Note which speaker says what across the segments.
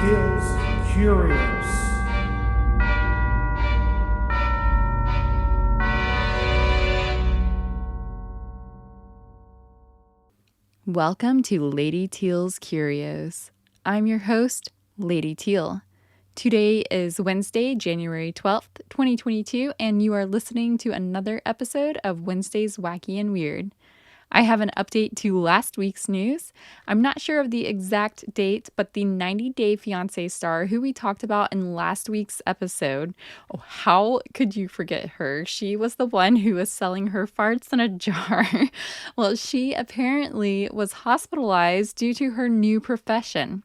Speaker 1: Tales Curious.
Speaker 2: Welcome to Lady Teal's Curios. I'm your host, Lady Teal. Today is Wednesday, January 12th, 2022, and you are listening to another episode of Wednesday's Wacky and Weird. I have an update to last week's news. I'm not sure of the exact date, but the 90 Day Fiancé star who we talked about in last week's episode, oh, how could you forget her? She was the one who was selling her farts in a jar. Well, she apparently was hospitalized due to her new profession.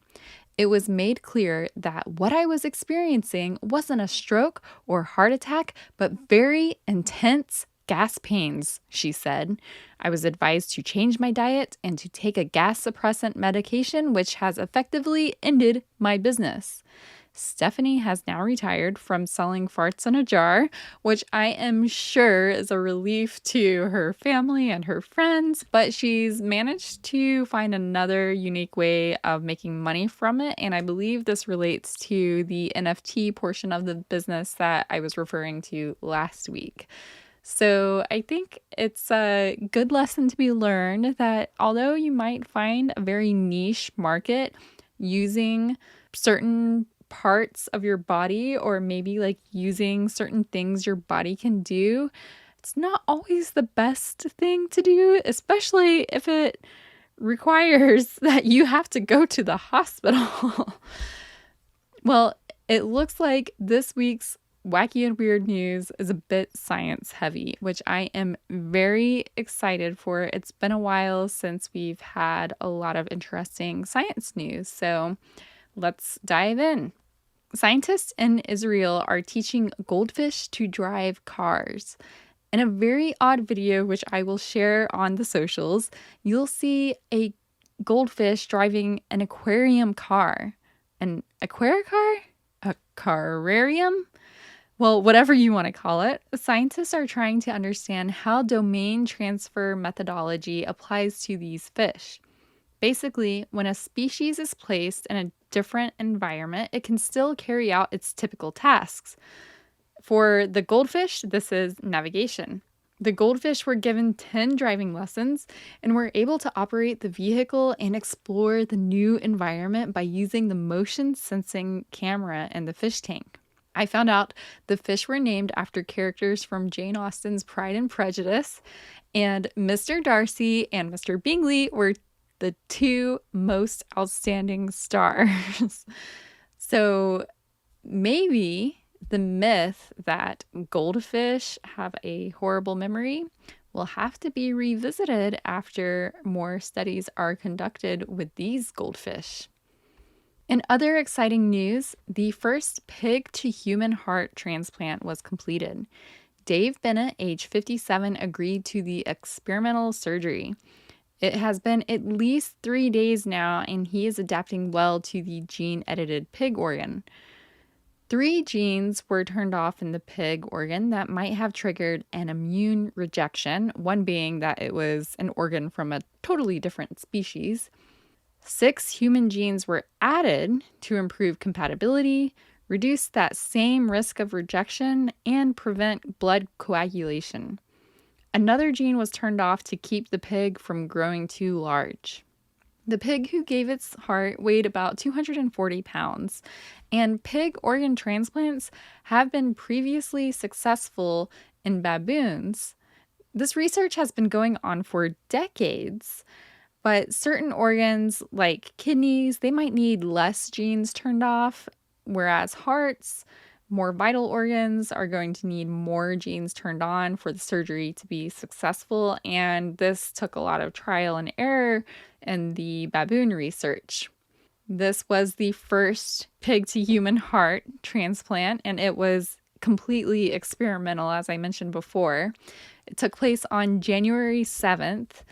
Speaker 2: It was made clear that what I was experiencing wasn't a stroke or heart attack, but very intense gas pains, she said. I was advised to change my diet and to take a gas suppressant medication, which has effectively ended my business. Stephanie has now retired from selling farts in a jar, which I am sure is a relief to her family and her friends, but she's managed to find another unique way of making money from it, and I believe this relates to the NFT portion of the business that I was referring to last week. So I think it's a good lesson to be learned that although you might find a very niche market using certain parts of your body or maybe like using certain things your body can do, it's not always the best thing to do, especially if it requires that you have to go to the hospital. Well, it looks like this week's Wacky and Weird news is a bit science heavy, which I am very excited for. It's been a while since we've had a lot of interesting science news, so let's dive in. Scientists in Israel are teaching goldfish to drive cars. In a very odd video, which I will share on the socials, you'll see a goldfish driving an aquarium car. An aquaricar? A cararium? Well, whatever you want to call it, scientists are trying to understand how domain transfer methodology applies to these fish. Basically, when a species is placed in a different environment, it can still carry out its typical tasks. For the goldfish, this is navigation. The goldfish were given 10 driving lessons and were able to operate the vehicle and explore the new environment by using the motion sensing camera in the fish tank. I found out the fish were named after characters from Jane Austen's Pride and Prejudice, and Mr. Darcy and Mr. Bingley were the two most outstanding stars. So maybe the myth that goldfish have a horrible memory will have to be revisited after more studies are conducted with these goldfish. In other exciting news, the first pig-to-human heart transplant was completed. Dave Bennett, age 57, agreed to the experimental surgery. It has been at least 3 days now, and he is adapting well to the gene-edited pig organ. 3 genes were turned off in the pig organ that might have triggered an immune rejection, one being that it was an organ from a totally different species. 6 human genes were added to improve compatibility, reduce that same risk of rejection, and prevent blood coagulation. Another gene was turned off to keep the pig from growing too large. The pig who gave its heart weighed about 240 pounds, and pig organ transplants have been previously successful in baboons. This research has been going on for decades. But certain organs, like kidneys, they might need less genes turned off, whereas hearts, more vital organs, are going to need more genes turned on for the surgery to be successful. And this took a lot of trial and error in the baboon research. This was the first pig-to-human heart transplant, and it was completely experimental, as I mentioned before. It took place on January 7th.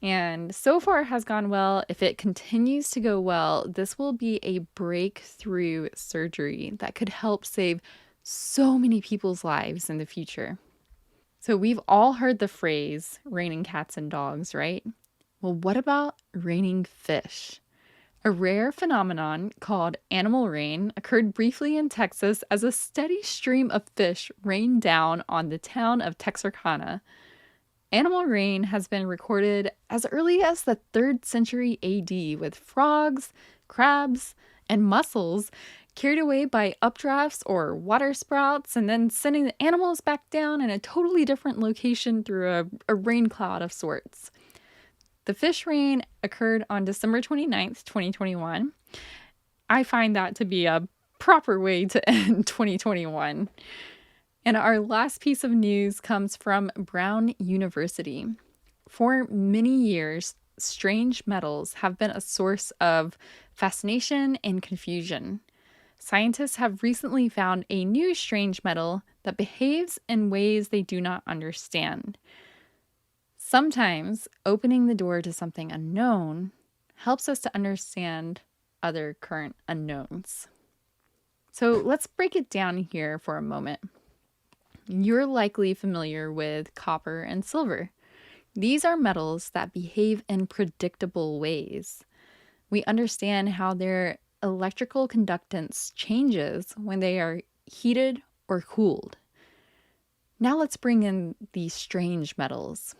Speaker 2: And so far has gone well. If it continues to go well, this will be a breakthrough surgery that could help save so many people's lives in the future. So we've all heard the phrase raining cats and dogs, right? Well, what about raining fish? A rare phenomenon called animal rain occurred briefly in Texas as a steady stream of fish rained down on the town of Texarkana. Animal rain has been recorded as early as the 3rd century AD, with frogs, crabs, and mussels carried away by updrafts or water sprouts and then sending the animals back down in a totally different location through a rain cloud of sorts. The fish rain occurred on December 29th, 2021. I find that to be a proper way to end 2021. And our last piece of news comes from Brown University. For many years, strange metals have been a source of fascination and confusion. Scientists have recently found a new strange metal that behaves in ways they do not understand. Sometimes opening the door to something unknown helps us to understand other current unknowns. So let's break it down here for a moment. You're likely familiar with copper and silver. These are metals that behave in predictable ways. We understand how their electrical conductance changes when they are heated or cooled. Now let's bring in these strange metals.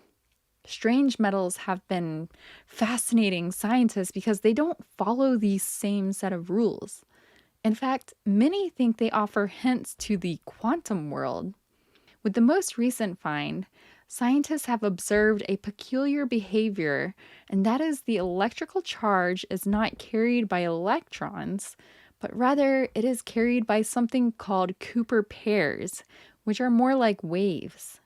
Speaker 2: Strange metals have been fascinating scientists because they don't follow the same set of rules. In fact, many think they offer hints to the quantum world. With the most recent find, scientists have observed a peculiar behavior, and that is the electrical charge is not carried by electrons, but rather it is carried by something called Cooper pairs, which are more like waves.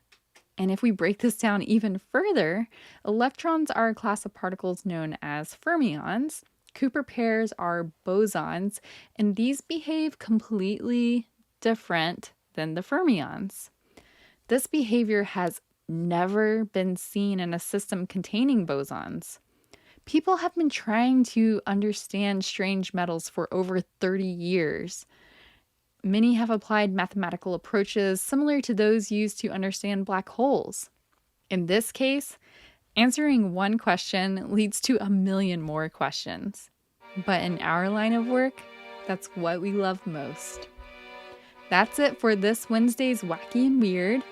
Speaker 2: And if we break this down even further, electrons are a class of particles known as fermions. Cooper pairs are bosons, and these behave completely different than the fermions. This behavior has never been seen in a system containing bosons. People have been trying to understand strange metals for over 30 years. Many have applied mathematical approaches similar to those used to understand black holes. In this case, answering one question leads to a million more questions. But in our line of work, that's what we love most. That's it for this Wednesday's Wacky and Weird.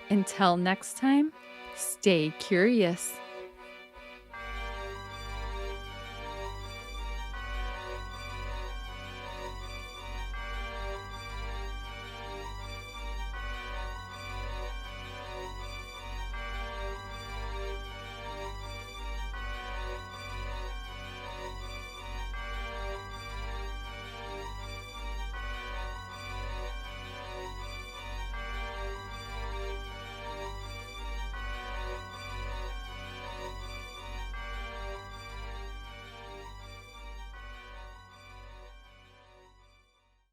Speaker 2: Until next time, stay curious.